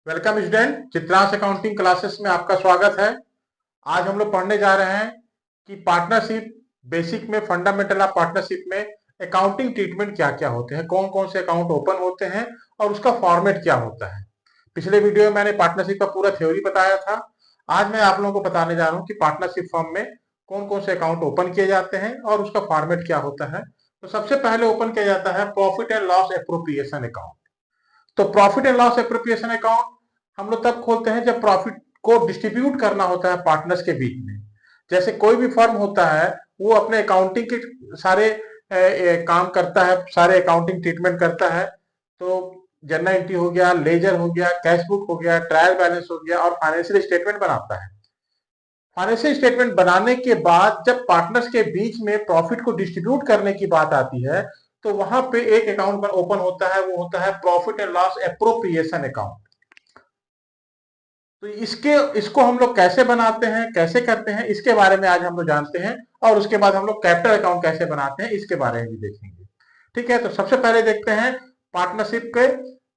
Welcome student, Chitransh accounting classes में आपका स्वागत है। आज हम लोग पढ़ने जा रहे हैं कि पार्टनरशिप बेसिक में, फंडामेंटल ऑफ पार्टनरशिप में अकाउंटिंग ट्रीटमेंट क्या क्या होते हैं, कौन कौन से अकाउंट ओपन होते हैं और उसका फॉर्मेट क्या होता है। पिछले वीडियो में मैंने पार्टनरशिप का पूरा थ्योरी बताया था। आज मैं आप लोगों को बताने जा रहा हूँ कि पार्टनरशिप फर्म में कौन कौन से अकाउंट ओपन किए जाते हैं और उसका फॉर्मेट क्या होता है। तो सबसे पहले ओपन किया जाता है profit and loss appropriation account. तो profit and loss appropriation account हम लोग तब खोलते हैं जब प्रॉफिट को डिस्ट्रीब्यूट करना होता है पार्टनर्स के बीच में। जैसे कोई भी फर्म होता है वो अपने अकाउंटिंग के सारे काम करता है, सारे अकाउंटिंग ट्रीटमेंट करता है। तो जर्नल एंट्री हो गया, लेजर हो गया, कैश बुक हो गया, ट्रायल बैलेंस हो गया और फाइनेंशियल स्टेटमेंट बनाता है। फाइनेंशियल स्टेटमेंट बनाने के बाद जब पार्टनर्स के बीच में प्रॉफिट को डिस्ट्रीब्यूट करने की बात आती है तो वहां पे एक अकाउंट ओपन होता है, वो होता है profit and loss appropriation account. तो इसको हम लोग कैसे बनाते हैं, कैसे करते हैं, इसके बारे में आज हम लोग जानते हैं। और उसके बाद हम लोग कैपिटल अकाउंट कैसे बनाते हैं इसके बारे में भी देखेंगे। ठीक है, तो सबसे पहले देखते हैं पार्टनरशिप के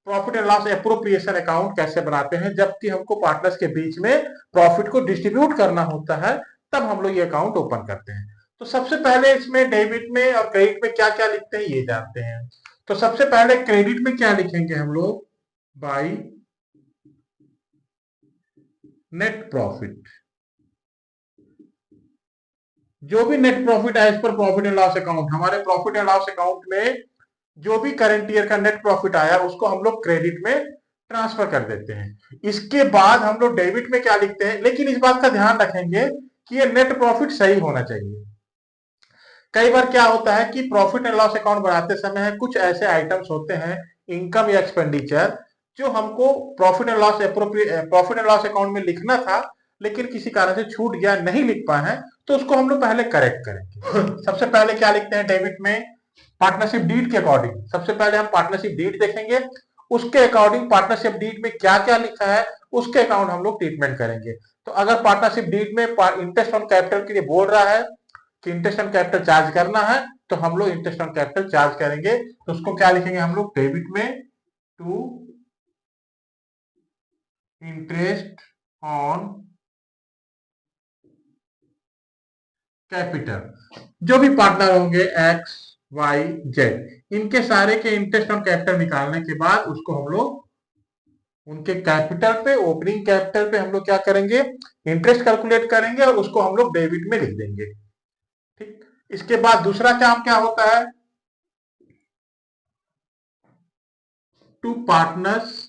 profit and loss appropriation account कैसे बनाते हैं। जबकि हमको पार्टनर्स के बीच में प्रॉफिट को डिस्ट्रीब्यूट करना होता है तब हम लोग ये अकाउंट ओपन करते हैं। तो सबसे पहले इसमें डेबिट में और क्रेडिट में क्या क्या लिखते हैं ये जानते हैं। तो सबसे पहले क्रेडिट में क्या लिखेंगे हम लोग, बाई नेट प्रॉफिट। जो भी नेट प्रॉफिट है as per profit and loss account, हमारे प्रॉफिट एंड लॉस अकाउंट में जो भी करंट ईयर का नेट प्रॉफिट आया उसको हम लोग क्रेडिट में ट्रांसफर कर देते हैं। इसके बाद हम लोग डेबिट में क्या लिखते हैं, लेकिन इस बात का ध्यान रखेंगे कि ये नेट प्रॉफिट सही होना चाहिए। कई बार क्या होता है कि प्रॉफिट एंड लॉस अकाउंट बनाते समय कुछ ऐसे आइटम्स होते हैं, इनकम या एक्सपेंडिचर, जो हमको प्रॉफिट एंड लॉस अकाउंट में लिखना था लेकिन किसी कारण से छूट गया, नहीं लिख पाए हैं, तो उसको हम लोग पहले करेक्ट करेंगे। सबसे पहले क्या लिखते हैं डेबिट में, पार्टनरशिप डीड के अकॉर्डिंग। सबसे पहले हम पार्टनरशिप डीड देखेंगे, उसके अकॉर्डिंग पार्टनरशिप डीड में क्या क्या लिखा है उसके अकाउंट हम लोग ट्रीटमेंट करेंगे। तो अगर पार्टनरशिप डीड में इंटरेस्ट ऑन कैपिटल के लिए बोल रहा है कि इंटरेस्ट ऑन कैपिटल चार्ज करना है, तो हम लोग इंटरेस्ट ऑन कैपिटल चार्ज करेंगे। तो उसको क्या लिखेंगे हम लोग, डेबिट में टू इंटरेस्ट ऑन कैपिटल। जो भी पार्टनर होंगे एक्स वाई जेड, इनके सारे के इंटरेस्ट ऑन कैपिटल निकालने के बाद उसको हम लोग उनके कैपिटल पे, ओपनिंग कैपिटल पे हम लोग क्या करेंगे, इंटरेस्ट कैलकुलेट करेंगे और उसको हम लोग डेबिट में लिख देंगे। ठीक, इसके बाद दूसरा काम क्या होता है, टू पार्टनर्स,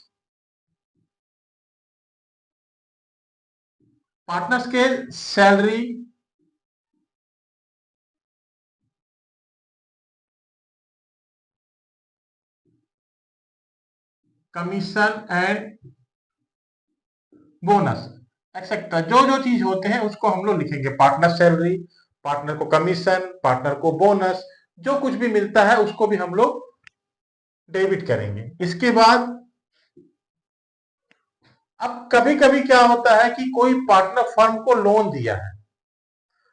पार्टनर्स के salary commission and bonus etcetera, जो जो चीज होते हैं उसको हम लोग लिखेंगे। पार्टनर सैलरी, पार्टनर को कमीशन, पार्टनर को बोनस, जो कुछ भी मिलता है उसको भी हम लोग डेबिट करेंगे। इसके बाद अब कभी कभी क्या होता है कि कोई पार्टनर फर्म को लोन दिया है,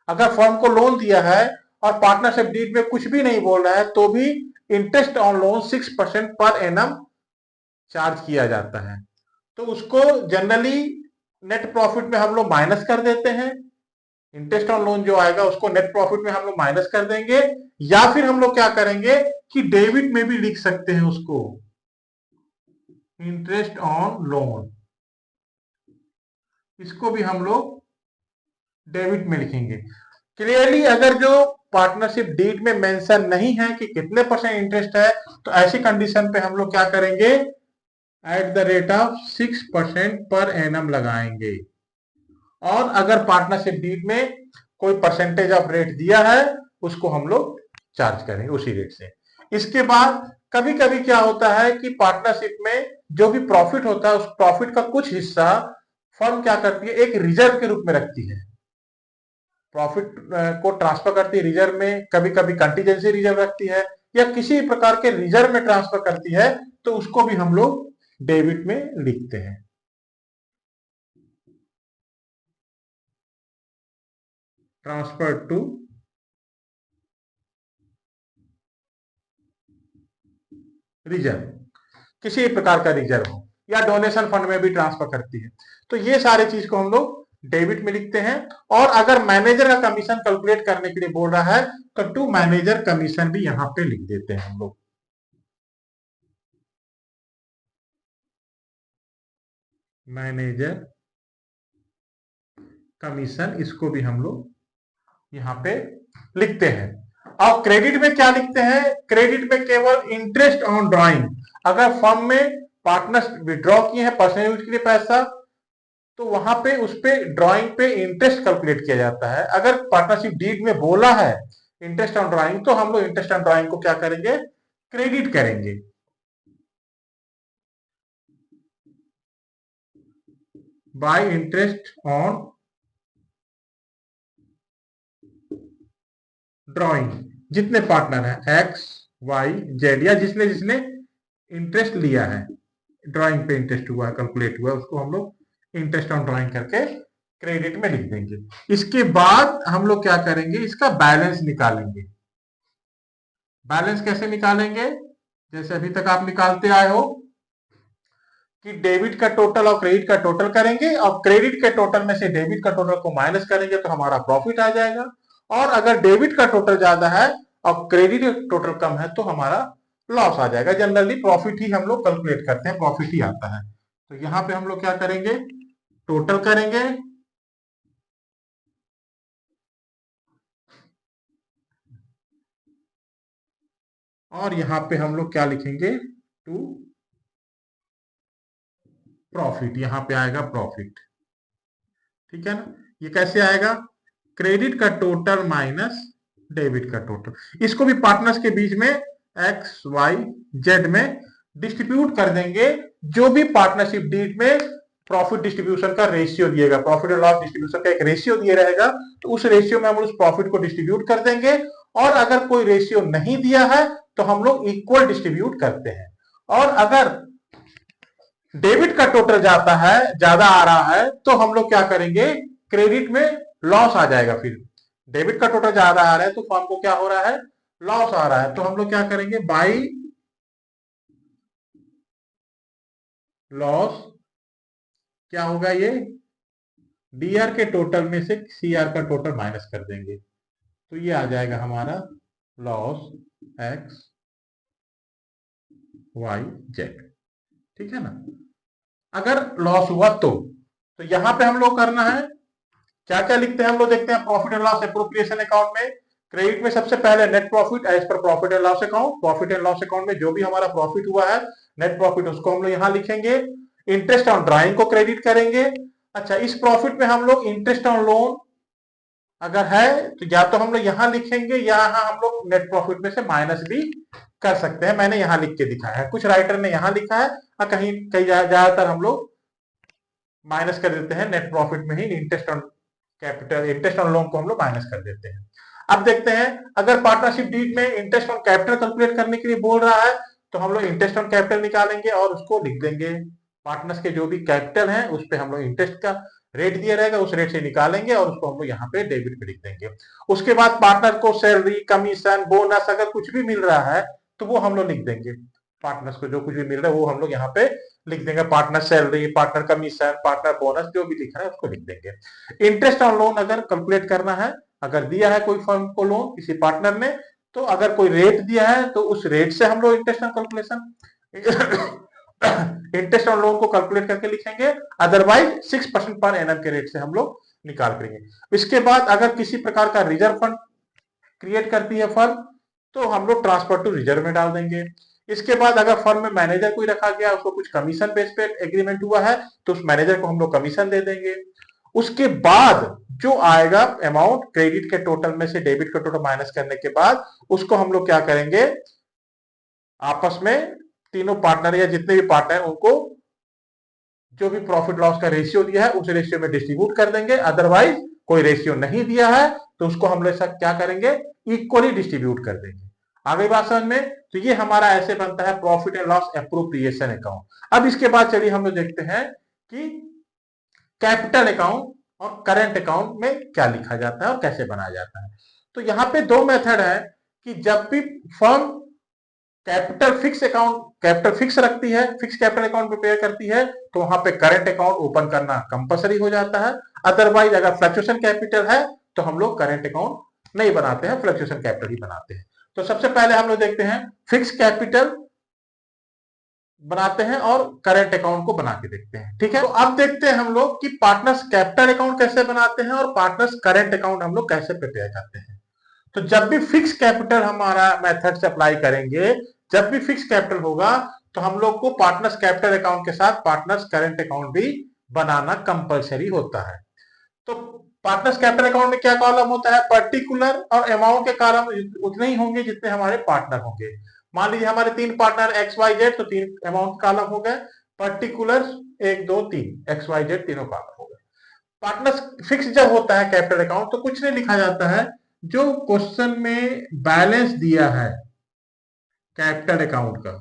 अगर फर्म को लोन दिया है और पार्टनरशिप डीड में कुछ भी नहीं बोल रहा है तो भी interest on loan 6% per annum charge किया जाता है। तो उसको जनरली नेट प्रॉफिट में हम लोग माइनस कर देते हैं। इंटरेस्ट ऑन लोन जो आएगा उसको नेट प्रॉफिट में हम लोग माइनस कर देंगे, या फिर हम लोग क्या करेंगे कि डेबिट में भी लिख सकते हैं उसको, इंटरेस्ट ऑन लोन, इसको भी हम लोग डेबिट में लिखेंगे। क्लियरली अगर जो पार्टनरशिप डीड में मेंशन नहीं है कि कितने परसेंट इंटरेस्ट है, तो ऐसी कंडीशन पे हम लोग क्या करेंगे, at the rate of 6% per annum लगाएंगे। और अगर पार्टनरशिप डीड में कोई परसेंटेज ऑफ रेट दिया है उसको हम लोग चार्ज करेंगे उसी रेट से। इसके बाद कभी कभी क्या होता है कि पार्टनरशिप में जो भी प्रॉफिट होता है उस प्रॉफिट का कुछ हिस्सा फर्म क्या करती है, एक रिजर्व के रूप में रखती है, प्रॉफिट को ट्रांसफर करती है रिजर्व में, कभी कभी कंटीजेंसी रिजर्व रखती है या किसी प्रकार के रिजर्व में ट्रांसफर करती है, तो उसको भी हम लोग डेबिट में लिखते हैं। ट्रांसफर टू रिजर्व, किसी प्रकार का रिजर्व हो, या डोनेशन फंड में भी ट्रांसफर करती है। तो ये सारे चीज को हम लोग डेबिट में लिखते हैं। और अगर मैनेजर का कमीशन कैलकुलेट करने के लिए बोल रहा है तो टू मैनेजर कमीशन भी यहां पे लिख देते हैं हम लोग। मैनेजर कमीशन, इसको भी हम लोग यहां पे लिखते हैं। अब क्रेडिट में क्या लिखते हैं? क्रेडिट में केवल इंटरेस्ट ऑन ड्राइंग। अगर फर्म में पार्टनर्स विड्रॉ किए हैं पर्सनल यूज के लिए पैसा, तो वहां पे उस पे ड्राइंग पे इंटरेस्ट कैलकुलेट किया जाता है। अगर पार्टनरशिप डीड में बोला है इंटरेस्ट ऑन ड्राइंग, तो हम लोग इंटरेस्ट ऑन ड्राइंग को क्या करेंगे? क्रेडिट करेंगे। बाय इंटरेस्ट ऑन ड्राइंग, जितने पार्टनर हैं एक्स वाई जेड, या जिसने जिसने इंटरेस्ट लिया है, ड्राइंग पे इंटरेस्ट हुआ है, कैलकुलेट हुआ है, उसको हम लोग इंटरेस्ट ऑन ड्राइंग करके क्रेडिट में लिख देंगे। इसके बाद हम लोग क्या करेंगे? इसका बैलेंस निकालेंगे। बैलेंस कैसे निकालेंगे? जैसे अभी तक आप निकालते आए हो कि डेबिट का टोटल और क्रेडिट का टोटल करेंगे, और क्रेडिट के टोटल में से डेबिट का टोटल को माइनस करेंगे तो हमारा प्रॉफिट आ जाएगा। और अगर डेबिट का टोटल ज्यादा है और क्रेडिट टोटल कम है तो हमारा लॉस आ जाएगा। जनरली प्रॉफिट ही हम लोग कैलकुलेट करते हैं, प्रॉफिट ही आता है। तो यहां पे हम लोग क्या करेंगे? टोटल करेंगे, और यहां पे हम लोग क्या लिखेंगे? टू प्रॉफिट, यहां पे आएगा प्रॉफिट। ठीक है ना? ये कैसे आएगा? क्रेडिट का टोटल माइनस डेबिट का टोटल। इसको भी पार्टनर्स के बीच में एक्स वाई जेड में डिस्ट्रीब्यूट कर देंगे। जो भी पार्टनरशिप डीड में प्रॉफिट डिस्ट्रीब्यूशन का रेशियो दिएगा, प्रॉफिट एंड लॉस डिस्ट्रीब्यूशन का एक रेशियो दिया रहेगा, तो उस रेशियो में हम उस प्रॉफिट को डिस्ट्रीब्यूट कर देंगे। और अगर कोई रेशियो नहीं दिया है तो हम लोग इक्वल डिस्ट्रीब्यूट करते हैं। और अगर डेबिट का टोटल जाता है, ज्यादा आ रहा है, तो हम लोग क्या करेंगे? क्रेडिट में लॉस आ जाएगा। फिर डेबिट का टोटल ज्यादा आ रहा है तो फर्म को क्या हो रहा है? लॉस आ रहा है। तो हम लोग क्या करेंगे? बाई लॉस, क्या होगा ये? डीआर के टोटल में से सीआर का टोटल माइनस कर देंगे, तो ये आ जाएगा हमारा लॉस एक्स वाई जेड। ठीक है ना? अगर लॉस हुआ तो यहां पे हम लोग करना है क्या क्या लिखते हैं? हम लोग देखते हैं profit and loss appropriation account में। क्रेडिट में सबसे पहले net profit as per profit and loss account. Profit and loss account में जो भी हमारा प्रॉफिट हुआ है, नेट प्रॉफिट, उसको हम लोग यहां लिखेंगे। इंटरेस्ट ऑन ड्राइंग को क्रेडिट करेंगे। अच्छा, इस प्रॉफिट में हम लोग इंटरेस्ट ऑन लोन अगर है तो या तो हम लोग यहां लिखेंगे, या यहां हम लोग नेट प्रॉफिट में से माइनस भी कर सकते हैं। मैंने यहां लिख के दिखाया है, कुछ राइटर ने यहां लिखा है, और कहीं कहीं ज्यादातर हम लोग माइनस कर देते हैं नेट प्रॉफिट में ही। Interest on capital, interest on loan को हम लोग माइनस कर देते हैं। अब देखते हैं, अगर पार्टनरशिप डीड में इंटरेस्ट ऑन कैपिटल कैलकुलेट करने के लिए बोल रहा है तो हम लोग इंटरेस्ट ऑन कैपिटल निकालेंगे और उसको लिख देंगे। पार्टनर्स के जो भी कैपिटल है उस पर हम लोग इंटरेस्ट का रेट दिया रहेगा, उस रेट से निकालेंगे और उसको हम लोग यहाँ पे डेबिट पे लिख देंगे। उसके बाद पार्टनर को सैलरी, कमीशन, बोनस अगर कुछ भी मिल रहा है तो वो हम लोग लिख देंगे। पार्टनर्स को जो कुछ भी मिल रहा है वो हम लोग यहाँ पे लिख देंगे। Partner salary, partner commission, partner bonus, जो भी लिख रहा है उसको लिख देंगे। इंटरेस्ट ऑन लोन अगर कैलकुलेट करना है, अगर दिया है कोई फर्म को लोन किसी पार्टनर ने, तो अगर कोई रेट दिया है तो उस रेट से हम लोग interest on calculation interest on loan को कैलकुलेट करके लिखेंगे। अदरवाइज 6% पर एनम के रेट से हम लोग निकाल करेंगे। इसके बाद अगर किसी प्रकार का रिजर्व फंड क्रिएट करती है फर्म, तो हम लोग ट्रांसफर टू रिजर्व में डाल देंगे। इसके बाद अगर फर्म में मैनेजर कोई रखा गया, उसको कुछ कमीशन बेस पे एग्रीमेंट हुआ है, तो उस मैनेजर को हम लोग कमीशन दे देंगे। उसके बाद जो आएगा अमाउंट क्रेडिट के टोटल में से डेबिट का टोटल माइनस करने के बाद, उसको हम लोग क्या करेंगे? आपस में तीनों पार्टनर या जितने भी पार्टनर उनको जो भी प्रॉफिट लॉस का रेशियो दिया है उस रेशियो में डिस्ट्रीब्यूट कर देंगे। अदरवाइज कोई रेशियो नहीं दिया है तो उसको हम लोग क्या करेंगे? इक्वली डिस्ट्रीब्यूट कर देंगे। आगे बात समझ में? तो ये हमारा ऐसे बनता है profit and loss appropriation account. अब इसके बाद चलिए हम लोग देखते हैं कि कैपिटल अकाउंट और करंट अकाउंट में क्या लिखा जाता है और कैसे बनाया जाता है। तो यहाँ पे दो मेथड है कि जब भी firm capital fix account, capital fix रखती है, फिक्स कैपिटल अकाउंट प्रिपेयर करती है, तो वहां पे करंट अकाउंट ओपन करना कंपलसरी हो जाता है। अदरवाइज अगर फ्लक्चुएशन कैपिटल है तो हम लोग करंट अकाउंट नहीं बनाते हैं, फ्लक्चुएशन कैपिटल ही बनाते हैं। तो सबसे पहले हम लोग देखते हैं फिक्स कैपिटल बनाते हैं और करंट अकाउंट को बना के देखते हैं, ठीक है। तो अब देखते हैं हम लोग कि पार्टनर्स कैपिटल अकाउंट कैसे बनाते हैं और पार्टनर्स करंट अकाउंट हम लोग कैसे प्रिपेयर करते हैं। तो जब भी फिक्स कैपिटल हमारा मेथड से अप्लाई करेंगे, जब भी फिक्स कैपिटल होगा, तो हम लोग को पार्टनर्स कैपिटल अकाउंट के साथ पार्टनर्स करंट अकाउंट भी बनाना कंपलसरी होता है। तो पार्टनर्स कैपिटल अकाउंट में क्या कॉलम होता है, पर्टिकुलर और अमाउंट के कॉलम उतने ही होंगे जितने हमारे पार्टनर होंगे। मान लीजिए हमारे 3 पार्टनर एक्स वाई जेड, तो 3 अमाउंट कॉलम हो गए, पर्टिकुलर 1 2 3 एक्स वाई जेड तीनों कॉलम हो गए। पार्टनर्स फिक्स जब होता है कैपिटल अकाउंट, तो कुछ नहीं लिखा जाता है, जो क्वेश्चन में बैलेंस दिया है कैपिटल अकाउंट का,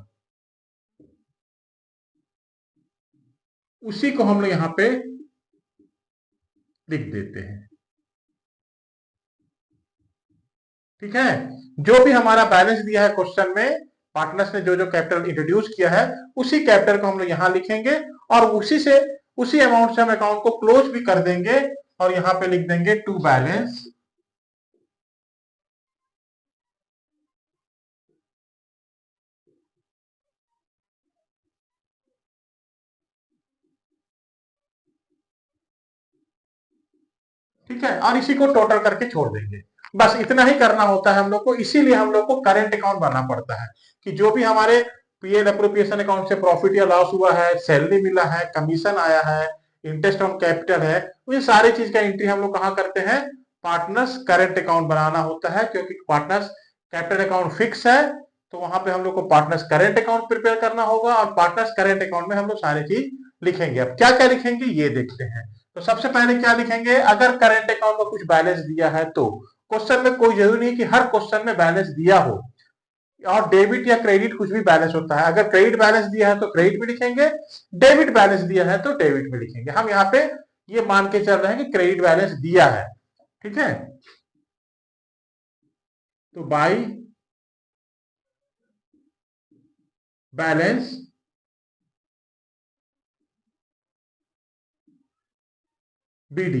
उसी को हम लोग यहां पे लिख देते हैं, ठीक है। जो भी हमारा बैलेंस दिया है क्वेश्चन में, पार्टनर्स ने जो जो कैपिटल इंट्रोड्यूस किया है, उसी कैपिटल को हम लोग यहां लिखेंगे और उसी अमाउंट से हम अकाउंट को क्लोज भी कर देंगे और यहां पे लिख देंगे टू बैलेंस ठीक है, और इसी को टोटल करके छोड़ देंगे। बस इतना ही करना होता है हम लोग को, इसीलिए हम लोग को करंट अकाउंट बनाना पड़ता है कि जो भी हमारे पीएल अप्रोप्रिएशन अकाउंट से प्रॉफिट या लॉस हुआ है, सैलरी मिला है, कमीशन आया है, इंटरेस्ट ऑन कैपिटल है, ये सारी चीज का एंट्री हम लोग कहाँ करते हैं, पार्टनर्स करंट अकाउंट बनाना होता है। क्योंकि पार्टनर्स कैपिटल अकाउंट फिक्स है, तो वहां पे हम लोग को पार्टनर्स करंट अकाउंट प्रिपेयर करना होगा और पार्टनर्स करंट अकाउंट में हम लोग सारी चीज लिखेंगे। अब क्या क्या लिखेंगे ये देखते हैं। तो सबसे पहले क्या लिखेंगे, अगर करंट अकाउंट में कुछ बैलेंस दिया है तो क्वेश्चन में कोई जरूरी नहीं कि हर क्वेश्चन में बैलेंस दिया हो, और डेबिट या क्रेडिट कुछ भी बैलेंस होता है। अगर क्रेडिट बैलेंस दिया है तो क्रेडिट में लिखेंगे, डेबिट बैलेंस दिया है तो डेबिट में लिखेंगे। हम यहाँ पे ये मान के चल रहे हैं कि क्रेडिट बैलेंस दिया है, ठीक है। तो बाई बैलेंस बीडी,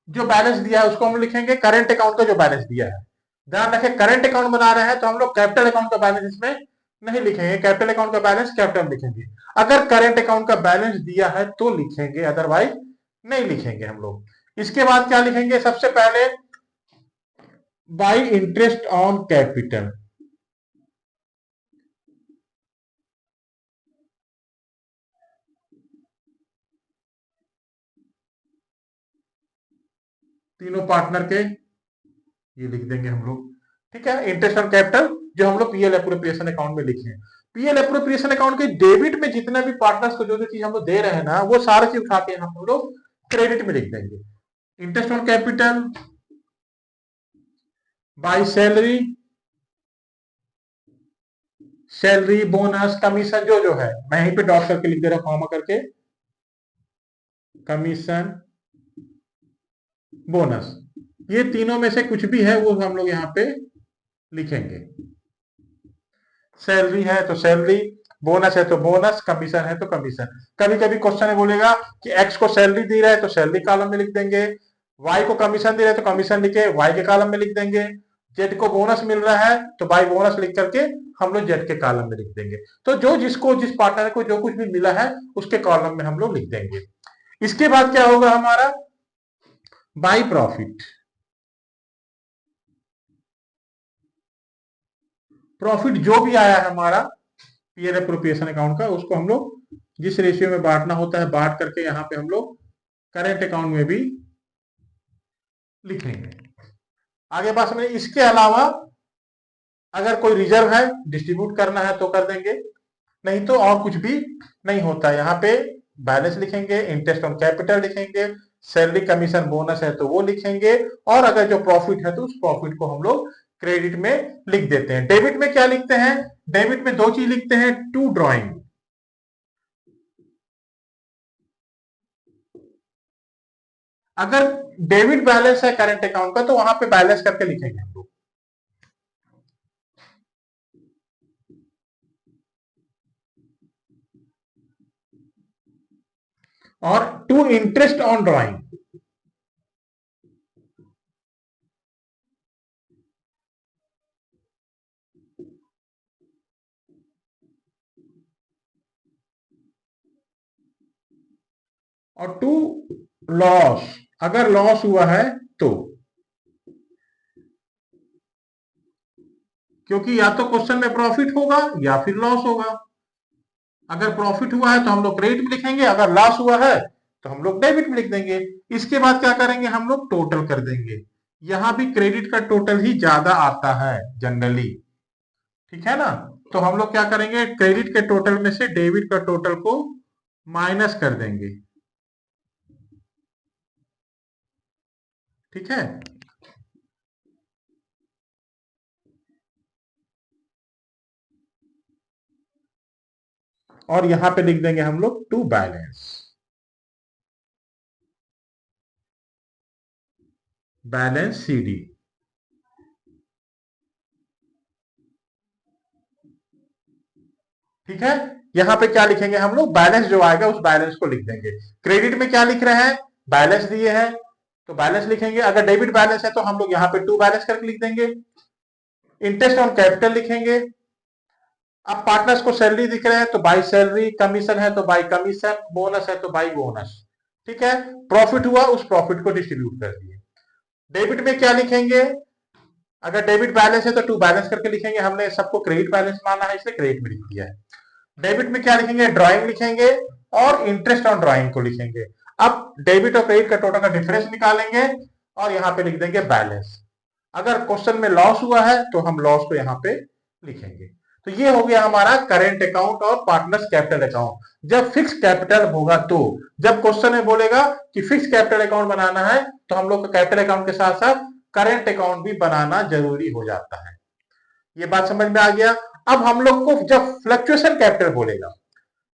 जो बैलेंस दिया है उसको हम लिखेंगे करंट अकाउंट का जो बैलेंस दिया है। ध्यान रखें, करंट अकाउंट बना रहे हैं तो हम लोग कैपिटल अकाउंट का बैलेंस इसमें नहीं लिखेंगे, कैपिटल अकाउंट का बैलेंस कैपिटल लिखेंगे। अगर करंट अकाउंट का बैलेंस दिया है तो लिखेंगे, अदरवाइज नहीं लिखेंगे हम लोग। इसके बाद क्या लिखेंगे, सबसे पहले बाई इंटरेस्ट ऑन कैपिटल, तीनों पार्टनर के ये लिख देंगे हम लोग, ठीक है। इंटरेस्ट ऑन कैपिटल जो हम लोग पीएल एप्रोप्रिएशन अकाउंट में लिखे हैं, पीएल एप्रोप्रिएशन अकाउंट के डेबिट में जितने भी पार्टनर्स को जो जो चीज हम लोग दे रहे हैं ना, वो सारी चीज उठा के हम लोग क्रेडिट में लिख देंगे। Interest on capital by salary, salary bonus commission जो जो है मैं यहीं पे डॉट करके लिख दे रहा हूं, कॉमा करके, कमीशन बोनस, ये तीनों में से कुछ भी है वो हम लोग यहाँ पे लिखेंगे। सैलरी है तो सैलरी, बोनस है तो बोनस, कमीशन है तो कमीशन। कभी कभी क्वेश्चन में बोलेगा कि एक्स को सैलरी दी रहा है तो सैलरी कॉलम में लिख देंगे, वाई को कमीशन दे रहे तो कमीशन लिखे वाई के कॉलम में लिख देंगे, जेड को बोनस मिल रहा है तो बाई बोनस लिख करके हम लोग जेड के कॉलम में लिख देंगे। तो जो जिसको जिस पार्टनर को जो कुछ भी मिला है उसके कॉलम में हम लोग लिख देंगे। इसके बाद क्या होगा हमारा, बाई प्रॉफिट, प्रॉफिट जो भी आया है हमारा पीएल एप्रोप्रिएशन अकाउंट का, उसको हम लोग जिस रेशियो में बांटना होता है बांट करके यहाँ पे हम लोग करेंट अकाउंट में भी लिखेंगे। आगे बात समझे। इसके अलावा अगर कोई रिजर्व है डिस्ट्रीब्यूट करना है तो कर देंगे, नहीं तो और कुछ भी नहीं होता है। यहाँ पे बैलेंस लिखेंगे, इंटरेस्ट ऑन कैपिटल लिखेंगे, सैलरी कमीशन बोनस है तो वो लिखेंगे, और अगर जो प्रॉफिट है तो उस प्रॉफिट को हम लोग क्रेडिट में लिख देते हैं। डेबिट में क्या लिखते हैं, डेबिट में दो चीज लिखते हैं, टू ड्रॉइंग, अगर डेबिट बैलेंस है करंट अकाउंट का तो वहां पे बैलेंस करके लिखेंगे हम लोग। और टू इंटरेस्ट ऑन ड्राइंग, और टू लॉस, अगर लॉस हुआ है तो, क्योंकि या तो क्वेश्चन में प्रॉफिट होगा या फिर लॉस होगा। अगर प्रॉफिट हुआ है तो हम लोग क्रेडिट में लिखेंगे, अगर लॉस हुआ है तो हम लोग डेबिट में लिख देंगे। इसके बाद क्या करेंगे, हम लोग टोटल कर देंगे। यहां भी क्रेडिट का टोटल ही ज्यादा आता है जनरली, ठीक है ना। तो हम लोग क्या करेंगे, क्रेडिट के टोटल में से डेबिट का टोटल को माइनस कर देंगे, ठीक है। और यहां पे लिख देंगे हम लोग टू बैलेंस, बैलेंस सीडी, ठीक है। यहां पे क्या लिखेंगे हम लोग, बैलेंस जो आएगा उस बैलेंस को लिख देंगे। क्रेडिट में क्या लिख रहे हैं, बैलेंस दिए हैं तो बैलेंस लिखेंगे। अगर डेबिट बैलेंस है तो हम लोग यहाँ पे टू बैलेंस करके लिख देंगे। इंटरेस्ट ऑन कैपिटल लिखेंगे। अब पार्टनर्स को सैलरी दिख रहे हैं तो बाई सैलरी, कमीशन है तो बाई कमीशन, बोनस है तो बाई बोनस, ठीक है। प्रॉफिट हुआ उस प्रॉफिट को डिस्ट्रीब्यूट कर दिए। डेबिट में क्या लिखेंगे, अगर डेबिट बैलेंस है तो टू बैलेंस करके लिखेंगे। हमने सबको क्रेडिट बैलेंस माना है इसलिए क्रेडिट में लिख दिया है। डेबिट में क्या लिखेंगे, ड्राइंग लिखेंगे और इंटरेस्ट ऑन ड्राइंग को लिखेंगे। अब डेबिट और क्रेडिट का टोटल का डिफरेंस निकालेंगे और यहाँ पे लिख देंगे बैलेंस। अगर क्वेश्चन में लॉस हुआ है तो हम लॉस को यहाँ पे लिखेंगे। तो ये हो गया हमारा करेंट अकाउंट और पार्टनर्स कैपिटल अकाउंट। जब फिक्स कैपिटल होगा तो, जब क्वेश्चन में बोलेगा कि फिक्स कैपिटल अकाउंट बनाना है तो हम लोग को कैपिटल अकाउंट के साथ साथ करेंट अकाउंट भी बनाना जरूरी हो जाता है। ये बात समझ में आ गया। अब हम लोग को जब फ्लक्चुएशन कैपिटल बोलेगा,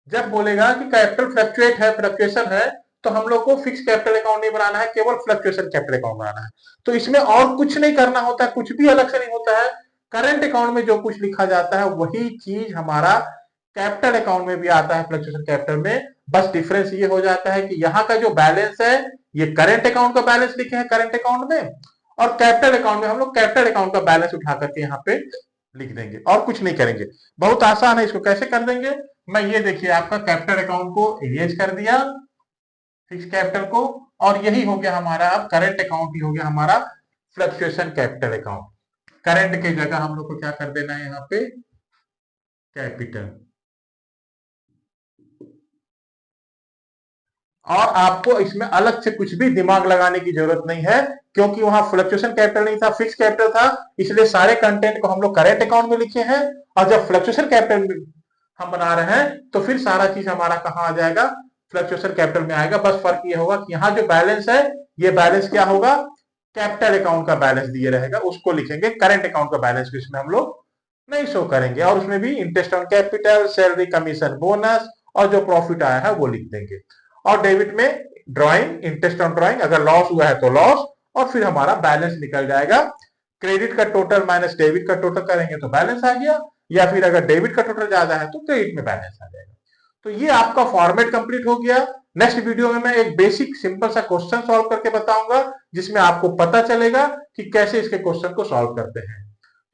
जब बोलेगा कि कैपिटल फ्लक्चुएट है, फ्लक्चुएशन है, तो हम लोग को फिक्स कैपिटल अकाउंट नहीं बनाना है, केवल फ्लक्चुएशन कैपिटल अकाउंट बनाना है। तो इसमें और कुछ नहीं करना होता, कुछ भी अलग से नहीं होता है। करंट अकाउंट में जो कुछ लिखा जाता है वही चीज हमारा कैपिटल अकाउंट में भी आता है, फ्लक्चुएशन कैपिटल में। बस डिफरेंस ये हो जाता है कि यहाँ का जो बैलेंस है ये करंट अकाउंट का बैलेंस लिखे हैं करंट अकाउंट में, और कैपिटल अकाउंट में हम लोग कैपिटल अकाउंट का बैलेंस उठा करके यहाँ पे लिख देंगे, और कुछ नहीं करेंगे। बहुत आसान है, इसको कैसे कर देंगे, मैं ये देखिए आपका कैपिटल अकाउंट को इरेज कर दिया, फिक्स कैपिटल को, और यही हो गया हमारा अब करंट अकाउंट ही हो गया हमारा फ्लक्चुएशन कैपिटल अकाउंट। करंट की जगह हम लोग को क्या कर देना है यहाँ पे, कैपिटल। और आपको इसमें अलग से कुछ भी दिमाग लगाने की जरूरत नहीं है, क्योंकि वहां फ्लक्चुएशन कैपिटल नहीं था, फिक्स कैपिटल था, इसलिए सारे कंटेंट को हम लोग करेंट अकाउंट में लिखे हैं। और जब फ्लक्चुएशन कैपिटल हम बना रहे हैं तो फिर सारा चीज हमारा कहां आ जाएगा, फ्लक्चुएशन कैपिटल में आएगा। बस फर्क ये होगा कि यहाँ जो बैलेंस है ये बैलेंस क्या होगा, कैपिटल अकाउंट का बैलेंस दिए रहेगा, उसको लिखेंगे। करंट अकाउंट का बैलेंस भी इसमें हम लोग नहीं शो करेंगे, और उसमें भी interest on capital, salary, commission, bonus और जो प्रॉफिट आया है वो लिख देंगे। और डेबिट में ड्राइंग, इंटरेस्ट ऑन ड्राइंग, अगर लॉस हुआ है तो लॉस, और फिर हमारा बैलेंस निकल जाएगा। क्रेडिट का टोटल माइनस डेबिट का टोटल करेंगे तो बैलेंस आ गया, या फिर अगर डेबिट का टोटल ज्यादा है तो क्रेडिट में बैलेंस आ जाएगा। तो ये आपका फॉर्मेट कंप्लीट हो गया। नेक्स्ट वीडियो में मैं एक बेसिक सिंपल सा क्वेश्चन सॉल्व करके बताऊंगा, जिसमें आपको पता चलेगा कि कैसे इसके क्वेश्चन को सॉल्व करते हैं,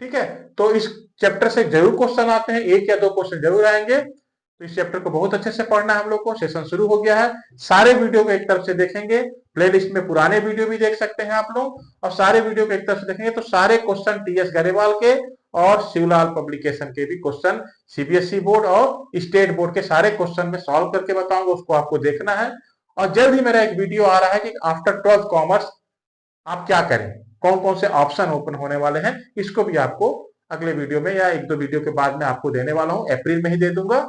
ठीक है। तो इस चैप्टर से जरूर क्वेश्चन आते हैं, एक या दो क्वेश्चन जरूर आएंगे। तो इस चैप्टर को बहुत अच्छे से पढ़ना है हम लोग को। सेशन शुरू हो गया है, सारे वीडियो को एक तरफ से देखेंगे, प्लेलिस्ट में पुराने वीडियो भी देख सकते हैं आप लोग, और सारे वीडियो को एक तरफ से देखेंगे तो सारे क्वेश्चन टीएस गरेवाल के और शिवलाल पब्लिकेशन के भी क्वेश्चन, सीबीएसई बोर्ड और स्टेट बोर्ड के सारे क्वेश्चन में सॉल्व करके बताऊंगा, उसको आपको देखना है। और जल्द ही मेरा एक वीडियो आ रहा है कि आफ्टर 12th कॉमर्स आप क्या करें, कौन कौन से ऑप्शन ओपन होने वाले हैं, इसको भी आपको अगले वीडियो में या एक दो वीडियो के बाद में आपको देने वाला हूं, अप्रैल में ही दे दूंगा।